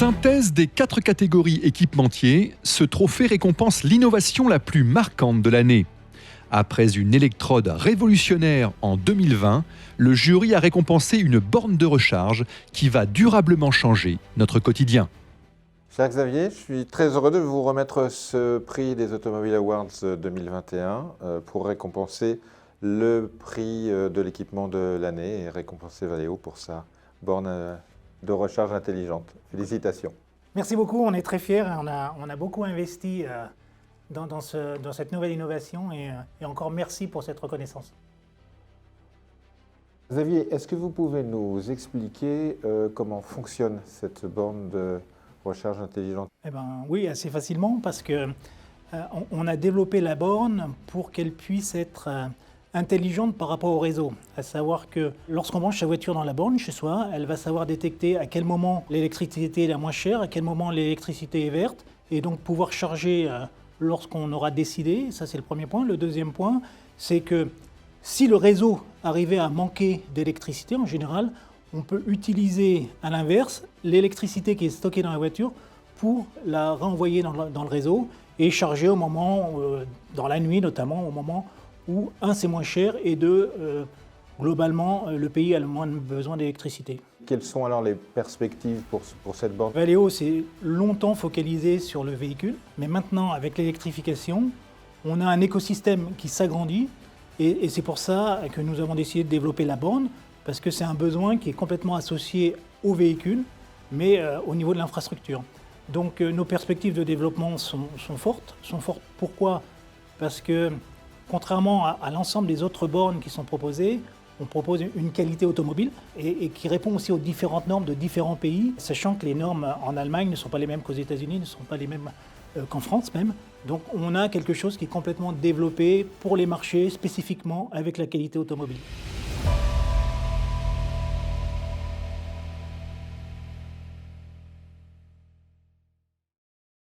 Synthèse des 4 catégories équipementiers, ce trophée récompense l'innovation la plus marquante de l'année. Après une électrode révolutionnaire en 2020, le jury a récompensé une borne de recharge qui va durablement changer notre quotidien. Cher Xavier, je suis très heureux de vous remettre ce prix des Automobile Awards 2021 pour récompenser le prix de l'équipement de l'année et récompenser Valeo pour sa borne de recharge intelligente. Félicitations. Merci beaucoup, on est très fiers, on a beaucoup investi dans cette nouvelle innovation et encore merci pour cette reconnaissance. Xavier, est-ce que vous pouvez nous expliquer comment fonctionne cette borne de recharge intelligente? Oui, assez facilement parce qu'on a développé la borne pour qu'elle puisse être intelligente par rapport au réseau. À savoir que lorsqu'on branche sa voiture dans la borne chez soi, elle va savoir détecter à quel moment l'électricité est la moins chère, à quel moment l'électricité est verte, et donc pouvoir charger lorsqu'on aura décidé. Ça, c'est le premier point. Le deuxième point, c'est que si le réseau arrivait à manquer d'électricité, en général, on peut utiliser à l'inverse l'électricité qui est stockée dans la voiture pour la renvoyer dans le réseau et charger au moment, dans la nuit notamment, au moment où, un, c'est moins cher et deux, globalement, le pays a le moins besoin d'électricité. Quelles sont alors les perspectives pour cette borne? Valeo s'est longtemps focalisé sur le véhicule, mais maintenant, avec l'électrification, on a un écosystème qui s'agrandit et c'est pour ça que nous avons décidé de développer la borne, parce que c'est un besoin qui est complètement associé au véhicule, mais au niveau de l'infrastructure. Donc nos perspectives de développement sont fortes. Pourquoi? Parce que contrairement à l'ensemble des autres bornes qui sont proposées, on propose une qualité automobile et qui répond aussi aux différentes normes de différents pays, sachant que les normes en Allemagne ne sont pas les mêmes qu'aux États-Unis, ne sont pas les mêmes qu'en France même. Donc on a quelque chose qui est complètement développé pour les marchés spécifiquement avec la qualité automobile.